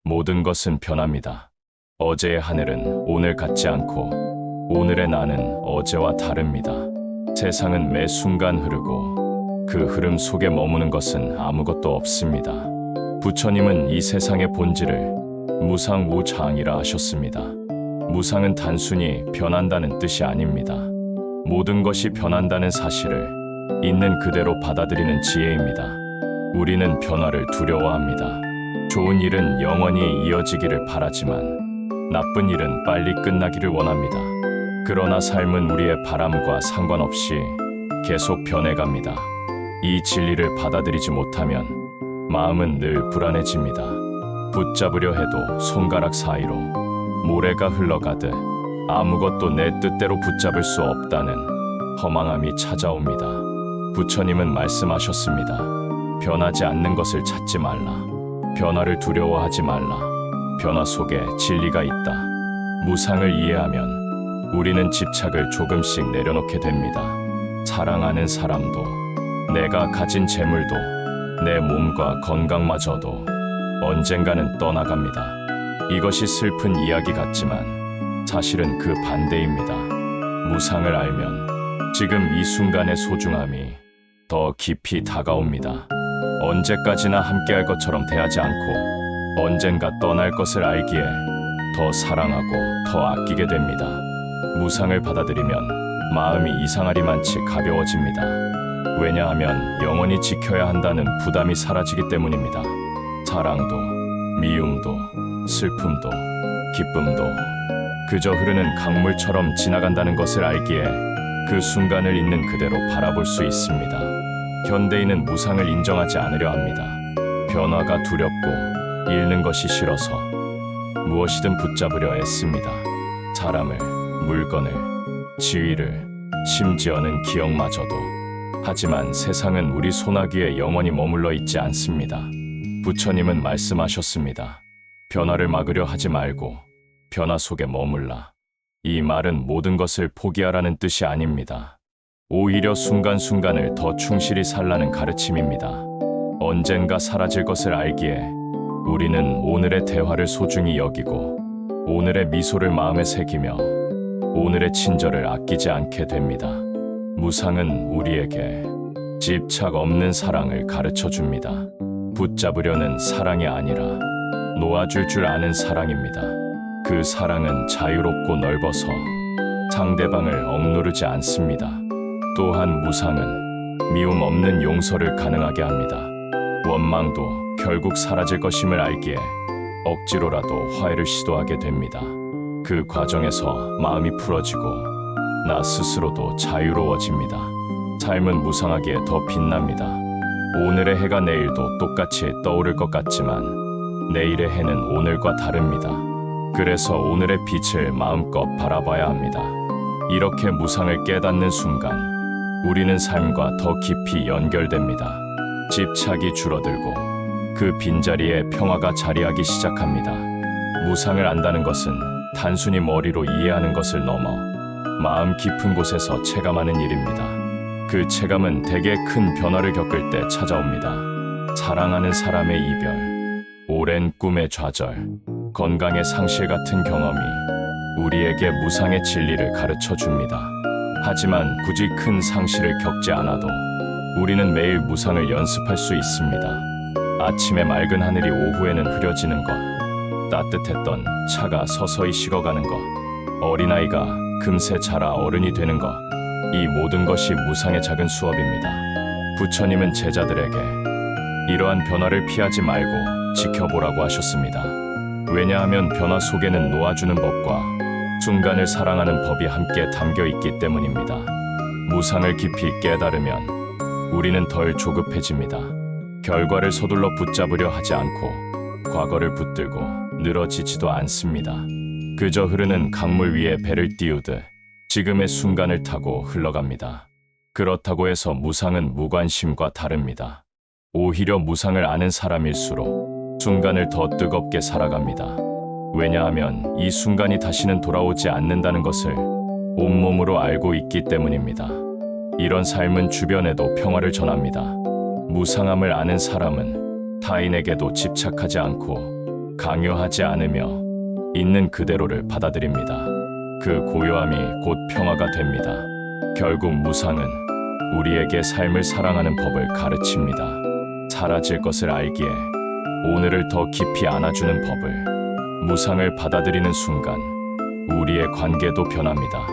모든 것은 변합니다. 어제의 하늘은 오늘 같지 않고 오늘의 나는 어제와 다릅니다. 세상은 매 순간 흐르고 그 흐름 속에 머무는 것은 아무것도 없습니다. 부처님은 이 세상의 본질을 무상무常이라 하셨습니다. 무상은 단순히 변한다는 뜻이 아닙니다. 모든 것이 변한다는 사실을 있는 그대로 받아들이는 지혜입니다. 우리는 변화를 두려워합니다. 좋은 일은 영원히 이어지기를 바라지만 나쁜 일은 빨리 끝나기를 원합니다. 그러나 삶은 우리의 바람과 상관없이 계속 변해갑니다. 이 진리를 받아들이지 못하면 마음은 늘 불안해집니다. 붙잡으려 해도 손가락 사이로 모래가 흘러가듯 아무것도 내 뜻대로 붙잡을 수 없다는 허망함이 찾아옵니다. 부처님은 말씀하셨습니다. 변하지 않는 것을 찾지 말라. 변화를 두려워하지 말라. 변화 속에 진리가 있다. 무상을 이해하면 우리는 집착을 조금씩 내려놓게 됩니다. 사랑하는 사람도, 내가 가진 재물도, 내 몸과 건강마저도 언젠가는 떠나갑니다. 이것이 슬픈 이야기 같지만 사실은 그 반대입니다. 무상을 알면 지금 이 순간의 소중함이 더 깊이 다가옵니다. 언제까지나 함께할 것처럼 대하지 않고 언젠가 떠날 것을 알기에 더 사랑하고 더 아끼게 됩니다. 무상을 받아들이면 마음이 이상하리만치 가벼워집니다. 왜냐하면 영원히 지켜야 한다는 부담이 사라지기 때문입니다. 사랑도, 미움도, 슬픔도, 기쁨도 그저 흐르는 강물처럼 지나간다는 것을 알기에 그 순간을 있는 그대로 바라볼 수 있습니다. 현대인은 무상을 인정하지 않으려 합니다. 변화가 두렵고 잃는 것이 싫어서 무엇이든 붙잡으려 애씁니다. 사람을, 물건을, 지위를, 심지어는 기억마저도. 하지만 세상은 우리 소나기에 영원히 머물러 있지 않습니다. 부처님은 말씀하셨습니다. 변화를 막으려 하지 말고 변화 속에 머물라. 이 말은 모든 것을 포기하라는 뜻이 아닙니다. 오히려 순간순간을 더 충실히 살라는 가르침입니다. 언젠가 사라질 것을 알기에 우리는 오늘의 대화를 소중히 여기고 오늘의 미소를 마음에 새기며 오늘의 친절을 아끼지 않게 됩니다. 무상은 우리에게 집착 없는 사랑을 가르쳐 줍니다. 붙잡으려는 사랑이 아니라 놓아줄 줄 아는 사랑입니다. 그 사랑은 자유롭고 넓어서 상대방을 억누르지 않습니다. 또한 무상은 미움 없는 용서를 가능하게 합니다. 원망도 결국 사라질 것임을 알기에 억지로라도 화해를 시도하게 됩니다. 그 과정에서 마음이 풀어지고 나 스스로도 자유로워집니다. 삶은 무상하기에 더 빛납니다. 오늘의 해가 내일도 똑같이 떠오를 것 같지만 내일의 해는 오늘과 다릅니다. 그래서 오늘의 빛을 마음껏 바라봐야 합니다. 이렇게 무상을 깨닫는 순간 우리는 삶과 더 깊이 연결됩니다. 집착이 줄어들고 그 빈자리에 평화가 자리하기 시작합니다. 무상을 안다는 것은 단순히 머리로 이해하는 것을 넘어 마음 깊은 곳에서 체감하는 일입니다. 그 체감은 대개 큰 변화를 겪을 때 찾아옵니다. 사랑하는 사람의 이별, 오랜 꿈의 좌절, 건강의 상실 같은 경험이 우리에게 무상의 진리를 가르쳐 줍니다. 하지만 굳이 큰 상실을 겪지 않아도 우리는 매일 무상을 연습할 수 있습니다. 아침에 맑은 하늘이 오후에는 흐려지는 것, 따뜻했던 차가 서서히 식어가는 것, 어린아이가 금세 자라 어른이 되는 것, 이 모든 것이 무상의 작은 수업입니다. 부처님은 제자들에게 이러한 변화를 피하지 말고 지켜보라고 하셨습니다. 왜냐하면 변화 속에는 놓아주는 법과 순간을 사랑하는 법이 함께 담겨 있기 때문입니다. 무상을 깊이 깨달으면 우리는 덜 조급해집니다. 결과를 서둘러 붙잡으려 하지 않고 과거를 붙들고 늘어지지도 않습니다. 그저 흐르는 강물 위에 배를 띄우듯 지금의 순간을 타고 흘러갑니다. 그렇다고 해서 무상은 무관심과 다릅니다. 오히려 무상을 아는 사람일수록 순간을 더 뜨겁게 살아갑니다. 왜냐하면 이 순간이 다시는 돌아오지 않는다는 것을 온몸으로 알고 있기 때문입니다. 이런 삶은 주변에도 평화를 전합니다. 무상함을 아는 사람은 타인에게도 집착하지 않고 강요하지 않으며 있는 그대로를 받아들입니다. 그 고요함이 곧 평화가 됩니다. 결국 무상은 우리에게 삶을 사랑하는 법을 가르칩니다. 사라질 것을 알기에 오늘을 더 깊이 안아주는 법을. 무상을 받아들이는 순간 우리의 관계도 변합니다.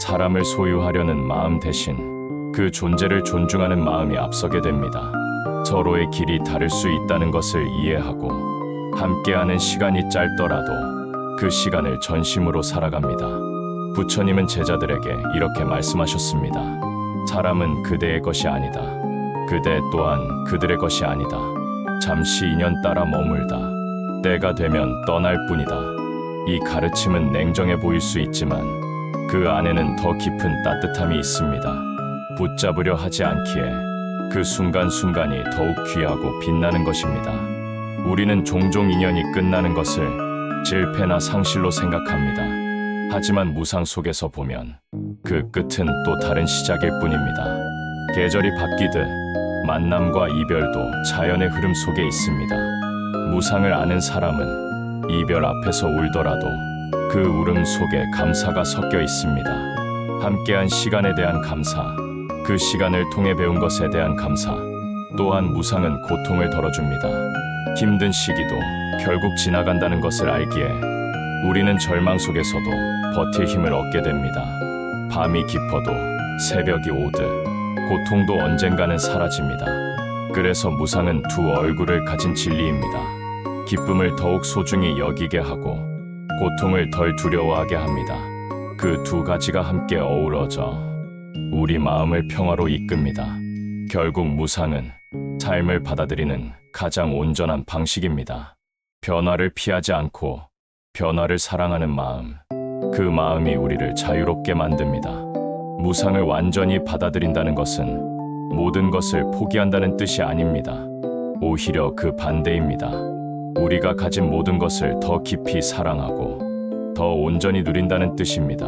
사람을 소유하려는 마음 대신 그 존재를 존중하는 마음이 앞서게 됩니다. 서로의 길이 다를 수 있다는 것을 이해하고 함께하는 시간이 짧더라도 그 시간을 전심으로 살아갑니다. 부처님은 제자들에게 이렇게 말씀하셨습니다. 사람은 그대의 것이 아니다. 그대 또한 그들의 것이 아니다. 잠시 인연 따라 머물다. 때가 되면 떠날 뿐이다. 이 가르침은 냉정해 보일 수 있지만 그 안에는 더 깊은 따뜻함이 있습니다. 붙잡으려 하지 않기에 그 순간순간이 더욱 귀하고 빛나는 것입니다. 우리는 종종 인연이 끝나는 것을 실패나 상실로 생각합니다. 하지만 무상 속에서 보면 그 끝은 또 다른 시작일 뿐입니다. 계절이 바뀌듯 만남과 이별도 자연의 흐름 속에 있습니다. 무상을 아는 사람은 이별 앞에서 울더라도 그 울음 속에 감사가 섞여 있습니다. 함께한 시간에 대한 감사, 그 시간을 통해 배운 것에 대한 감사, 또한 무상은 고통을 덜어줍니다. 힘든 시기도 결국 지나간다는 것을 알기에 우리는 절망 속에서도 버틸 힘을 얻게 됩니다. 밤이 깊어도 새벽이 오듯 고통도 언젠가는 사라집니다. 그래서 무상은 두 얼굴을 가진 진리입니다. 기쁨을 더욱 소중히 여기게 하고 고통을 덜 두려워하게 합니다. 그 두 가지가 함께 어우러져 우리 마음을 평화로 이끕니다. 결국 무상은 삶을 받아들이는 가장 온전한 방식입니다. 변화를 피하지 않고 변화를 사랑하는 마음, 그 마음이 우리를 자유롭게 만듭니다. 무상을 완전히 받아들인다는 것은 모든 것을 포기한다는 뜻이 아닙니다. 오히려 그 반대입니다. 우리가 가진 모든 것을 더 깊이 사랑하고 더 온전히 누린다는 뜻입니다.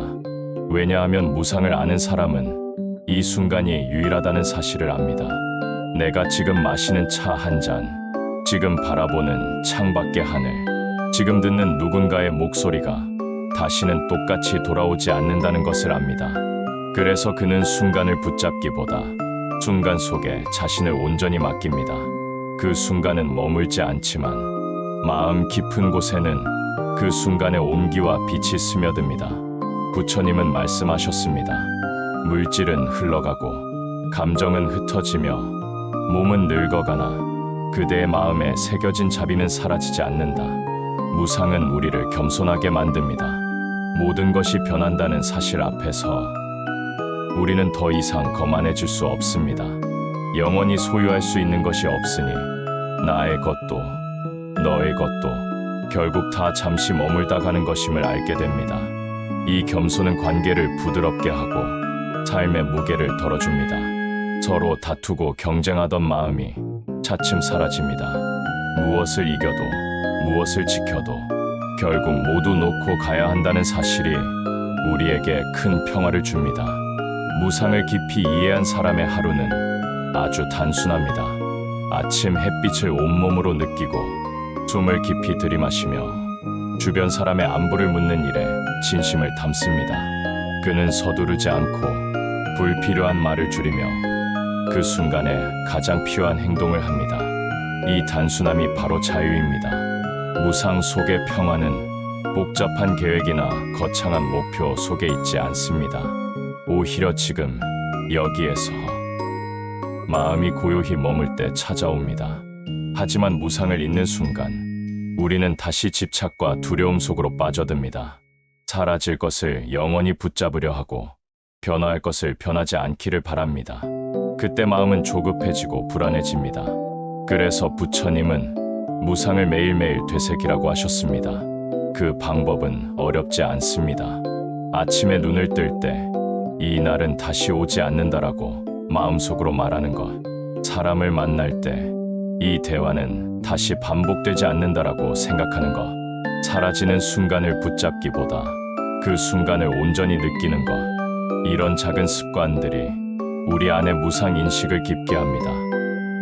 왜냐하면 무상을 아는 사람은 이 순간이 유일하다는 사실을 압니다. 내가 지금 마시는 차 한 잔, 지금 바라보는 창밖의 하늘, 지금 듣는 누군가의 목소리가 다시는 똑같이 돌아오지 않는다는 것을 압니다. 그래서 그는 순간을 붙잡기보다 순간 속에 자신을 온전히 맡깁니다. 그 순간은 머물지 않지만 마음 깊은 곳에는 그 순간의 온기와 빛이 스며듭니다. 부처님은 말씀하셨습니다. 물질은 흘러가고 감정은 흩어지며 몸은 늙어가나 그대의 마음에 새겨진 자비는 사라지지 않는다. 무상은 우리를 겸손하게 만듭니다. 모든 것이 변한다는 사실 앞에서 우리는 더 이상 거만해질 수 없습니다. 영원히 소유할 수 있는 것이 없으니 나의 것도 너의 것도 결국 다 잠시 머물다 가는 것임을 알게 됩니다. 이 겸손은 관계를 부드럽게 하고 삶의 무게를 덜어줍니다. 서로 다투고 경쟁하던 마음이 차츰 사라집니다. 무엇을 이겨도 무엇을 지켜도 결국 모두 놓고 가야 한다는 사실이 우리에게 큰 평화를 줍니다. 무상을 깊이 이해한 사람의 하루는 아주 단순합니다. 아침 햇빛을 온몸으로 느끼고 숨을 깊이 들이마시며 주변 사람의 안부를 묻는 일에 진심을 담습니다. 그는 서두르지 않고 불필요한 말을 줄이며 그 순간에 가장 필요한 행동을 합니다. 이 단순함이 바로 자유입니다. 무상 속의 평화는 복잡한 계획이나 거창한 목표 속에 있지 않습니다. 오히려 지금 여기에서 마음이 고요히 머물 때 찾아옵니다. 하지만 무상을 잊는 순간 우리는 다시 집착과 두려움 속으로 빠져듭니다. 사라질 것을 영원히 붙잡으려 하고 변화할 것을 변하지 않기를 바랍니다. 그때 마음은 조급해지고 불안해집니다. 그래서 부처님은 무상을 매일매일 되새기라고 하셨습니다. 그 방법은 어렵지 않습니다. 아침에 눈을 뜰 때 이 날은 다시 오지 않는다라고 마음속으로 말하는 것, 사람을 만날 때 이 대화는 다시 반복되지 않는다라고 생각하는 것, 사라지는 순간을 붙잡기보다 그 순간을 온전히 느끼는 것, 이런 작은 습관들이 우리 안에 무상 인식을 깊게 합니다.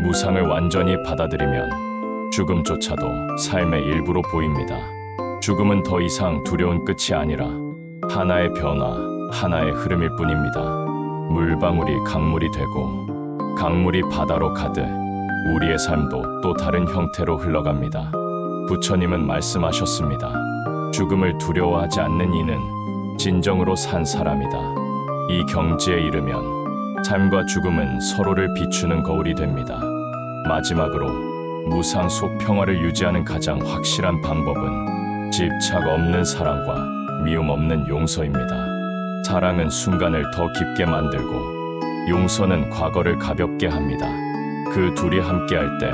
무상을 완전히 받아들이면 죽음조차도 삶의 일부로 보입니다. 죽음은 더 이상 두려운 끝이 아니라 하나의 변화, 하나의 흐름일 뿐입니다. 물방울이 강물이 되고 강물이 바다로 가듯 우리의 삶도 또 다른 형태로 흘러갑니다. 부처님은 말씀하셨습니다. 죽음을 두려워하지 않는 이는 진정으로 산 사람이다. 이 경지에 이르면 삶과 죽음은 서로를 비추는 거울이 됩니다. 마지막으로 무상 속 평화를 유지하는 가장 확실한 방법은 집착 없는 사랑과 미움 없는 용서입니다. 사랑은 순간을 더 깊게 만들고 용서는 과거를 가볍게 합니다. 그 둘이 함께할 때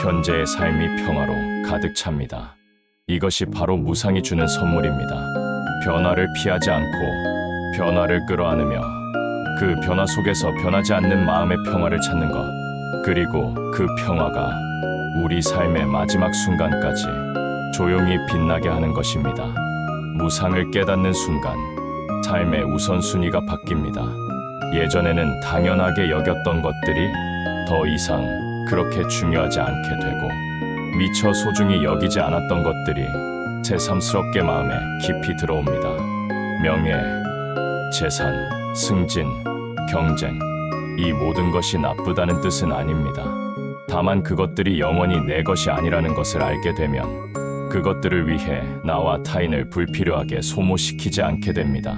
현재의 삶이 평화로 가득 찹니다. 이것이 바로 무상이 주는 선물입니다. 변화를 피하지 않고 변화를 끌어안으며 그 변화 속에서 변하지 않는 마음의 평화를 찾는 것, 그리고 그 평화가 우리 삶의 마지막 순간까지 조용히 빛나게 하는 것입니다. 무상을 깨닫는 순간 삶의 우선순위가 바뀝니다. 예전에는 당연하게 여겼던 것들이 더 이상 그렇게 중요하지 않게 되고 미처 소중히 여기지 않았던 것들이 새삼스럽게 마음에 깊이 들어옵니다. 명예, 재산, 승진, 경쟁, 이 모든 것이 나쁘다는 뜻은 아닙니다. 다만 그것들이 영원히 내 것이 아니라는 것을 알게 되면 그것들을 위해 나와 타인을 불필요하게 소모시키지 않게 됩니다.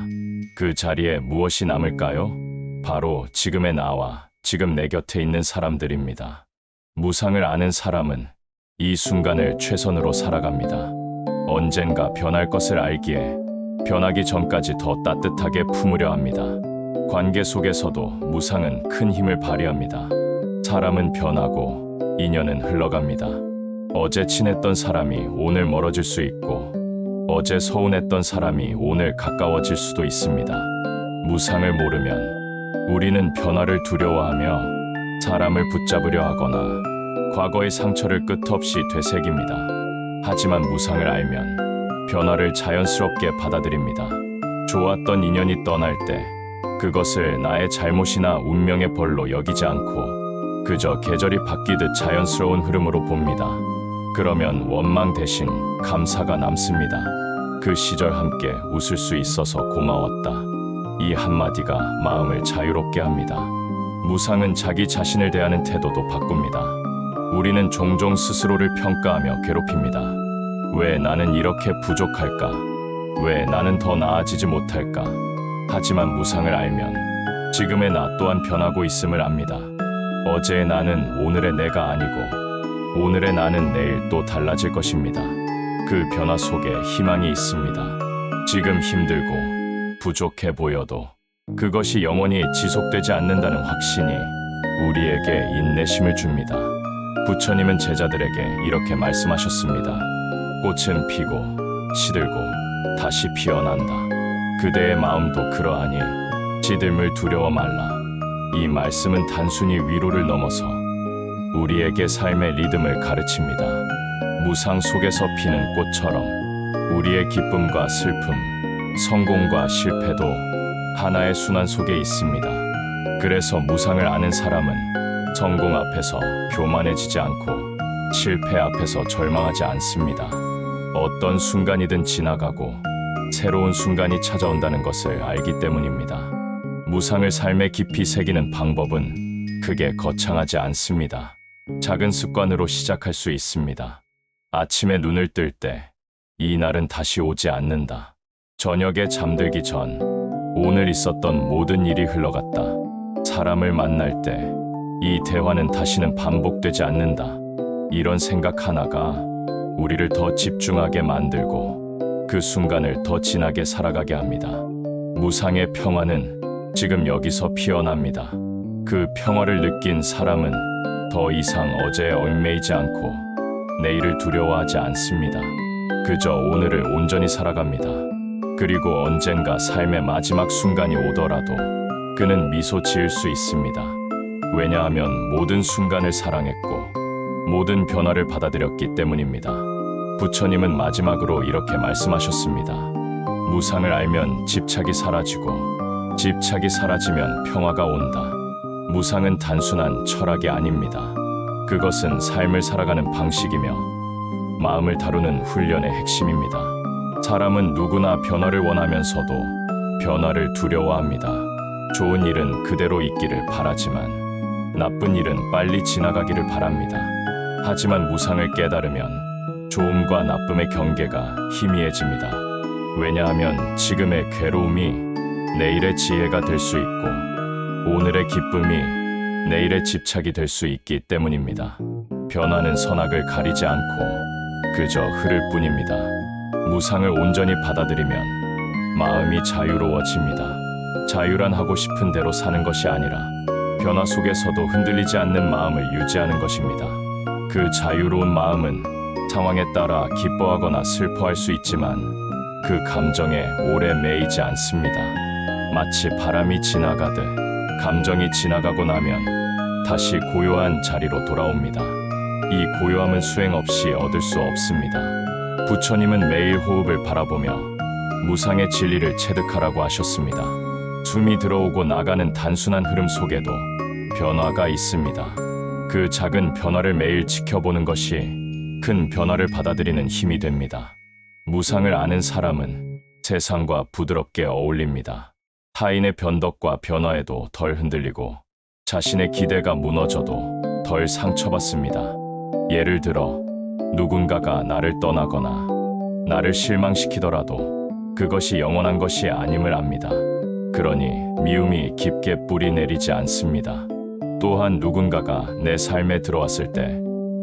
그 자리에 무엇이 남을까요? 바로 지금의 나와 지금 내 곁에 있는 사람들입니다. 무상을 아는 사람은 이 순간을 최선으로 살아갑니다. 언젠가 변할 것을 알기에 변하기 전까지 더 따뜻하게 품으려 합니다. 관계 속에서도 무상은 큰 힘을 발휘합니다. 사람은 변하고 인연은 흘러갑니다. 어제 친했던 사람이 오늘 멀어질 수 있고 어제 서운했던 사람이 오늘 가까워질 수도 있습니다. 무상을 모르면 우리는 변화를 두려워하며 사람을 붙잡으려 하거나 과거의 상처를 끝없이 되새깁니다. 하지만 무상을 알면 변화를 자연스럽게 받아들입니다. 좋았던 인연이 떠날 때 그것을 나의 잘못이나 운명의 벌로 여기지 않고 그저 계절이 바뀌듯 자연스러운 흐름으로 봅니다. 그러면 원망 대신 감사가 남습니다. 그 시절 함께 웃을 수 있어서 고마웠다. 이 한마디가 마음을 자유롭게 합니다. 무상은 자기 자신을 대하는 태도도 바꿉니다. 우리는 종종 스스로를 평가하며 괴롭힙니다. 왜 나는 이렇게 부족할까? 왜 나는 더 나아지지 못할까? 하지만 무상을 알면 지금의 나 또한 변하고 있음을 압니다. 어제의 나는 오늘의 내가 아니고 오늘의 나는 내일 또 달라질 것입니다. 그 변화 속에 희망이 있습니다. 지금 힘들고 부족해 보여도 그것이 영원히 지속되지 않는다는 확신이 우리에게 인내심을 줍니다. 부처님은 제자들에게 이렇게 말씀하셨습니다. 꽃은 피고 시들고 다시 피어난다. 그대의 마음도 그러하니 시들물 두려워 말라. 이 말씀은 단순히 위로를 넘어서 우리에게 삶의 리듬을 가르칩니다. 무상 속에서 피는 꽃처럼 우리의 기쁨과 슬픔, 성공과 실패도 하나의 순환 속에 있습니다. 그래서 무상을 아는 사람은 성공 앞에서 교만해지지 않고 실패 앞에서 절망하지 않습니다. 어떤 순간이든 지나가고 새로운 순간이 찾아온다는 것을 알기 때문입니다. 무상을 삶에 깊이 새기는 방법은 크게 거창하지 않습니다. 작은 습관으로 시작할 수 있습니다. 아침에 눈을 뜰 때 이 날은 다시 오지 않는다. 저녁에 잠들기 전 오늘 있었던 모든 일이 흘러갔다. 사람을 만날 때 이 대화는 다시는 반복되지 않는다. 이런 생각 하나가 우리를 더 집중하게 만들고 그 순간을 더 진하게 살아가게 합니다. 무상의 평화는 지금 여기서 피어납니다. 그 평화를 느낀 사람은 더 이상 어제에 얽매이지 않고 내일을 두려워하지 않습니다. 그저 오늘을 온전히 살아갑니다. 그리고 언젠가 삶의 마지막 순간이 오더라도 그는 미소 지을 수 있습니다. 왜냐하면 모든 순간을 사랑했고 모든 변화를 받아들였기 때문입니다. 부처님은 마지막으로 이렇게 말씀하셨습니다. 무상을 알면 집착이 사라지고 집착이 사라지면 평화가 온다. 무상은 단순한 철학이 아닙니다. 그것은 삶을 살아가는 방식이며 마음을 다루는 훈련의 핵심입니다. 사람은 누구나 변화를 원하면서도 변화를 두려워합니다. 좋은 일은 그대로 있기를 바라지만 나쁜 일은 빨리 지나가기를 바랍니다. 하지만 무상을 깨달으면 좋음과 나쁨의 경계가 희미해집니다. 왜냐하면 지금의 괴로움이 내일의 지혜가 될 수 있고 오늘의 기쁨이 내일의 집착이 될 수 있기 때문입니다. 변화는 선악을 가리지 않고 그저 흐를 뿐입니다. 무상을 온전히 받아들이면 마음이 자유로워집니다. 자유란 하고 싶은 대로 사는 것이 아니라 변화 속에서도 흔들리지 않는 마음을 유지하는 것입니다. 그 자유로운 마음은 상황에 따라 기뻐하거나 슬퍼할 수 있지만 그 감정에 오래 매이지 않습니다. 마치 바람이 지나가듯 감정이 지나가고 나면 다시 고요한 자리로 돌아옵니다. 이 고요함은 수행 없이 얻을 수 없습니다. 부처님은 매일 호흡을 바라보며 무상의 진리를 체득하라고 하셨습니다. 숨이 들어오고 나가는 단순한 흐름 속에도 변화가 있습니다. 그 작은 변화를 매일 지켜보는 것이 큰 변화를 받아들이는 힘이 됩니다. 무상을 아는 사람은 세상과 부드럽게 어울립니다. 타인의 변덕과 변화에도 덜 흔들리고 자신의 기대가 무너져도 덜 상처받습니다. 예를 들어 누군가가 나를 떠나거나 나를 실망시키더라도 그것이 영원한 것이 아님을 압니다. 그러니 미움이 깊게 뿌리 내리지 않습니다. 또한 누군가가 내 삶에 들어왔을 때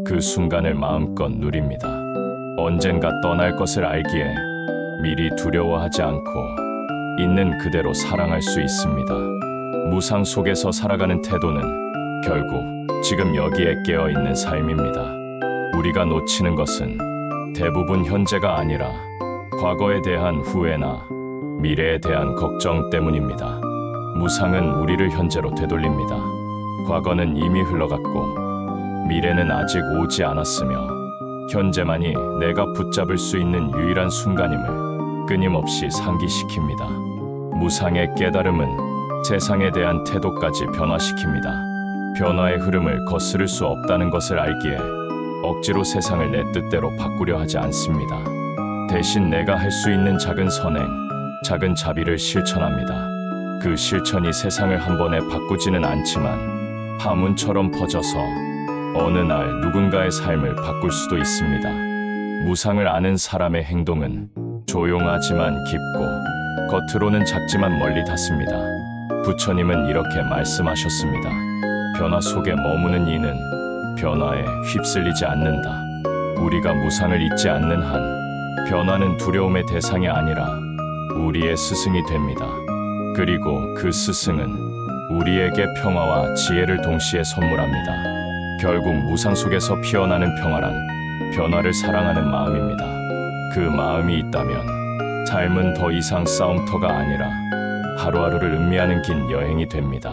그 순간을 마음껏 누립니다. 언젠가 떠날 것을 알기에 미리 두려워하지 않고 있는 그대로 사랑할 수 있습니다. 무상 속에서 살아가는 태도는 결국 지금 여기에 깨어있는 삶입니다. 우리가 놓치는 것은 대부분 현재가 아니라 과거에 대한 후회나 미래에 대한 걱정 때문입니다. 무상은 우리를 현재로 되돌립니다. 과거는 이미 흘러갔고 미래는 아직 오지 않았으며 현재만이 내가 붙잡을 수 있는 유일한 순간임을 끊임없이 상기시킵니다. 무상의 깨달음은 세상에 대한 태도까지 변화시킵니다. 변화의 흐름을 거스를 수 없다는 것을 알기에 억지로 세상을 내 뜻대로 바꾸려 하지 않습니다. 대신 내가 할 수 있는 작은 선행, 작은 자비를 실천합니다. 그 실천이 세상을 한 번에 바꾸지는 않지만 파문처럼 퍼져서 어느 날 누군가의 삶을 바꿀 수도 있습니다. 무상을 아는 사람의 행동은 조용하지만 깊고 겉으로는 작지만 멀리 닿습니다. 부처님은 이렇게 말씀하셨습니다. 변화 속에 머무는 이는 변화에 휩쓸리지 않는다. 우리가 무상을 잊지 않는 한 변화는 두려움의 대상이 아니라 우리의 스승이 됩니다. 그리고 그 스승은 우리에게 평화와 지혜를 동시에 선물합니다. 결국 무상 속에서 피어나는 평화란 변화를 사랑하는 마음입니다. 그 마음이 있다면 삶은 더 이상 싸움터가 아니라 하루하루를 음미하는 긴 여행이 됩니다.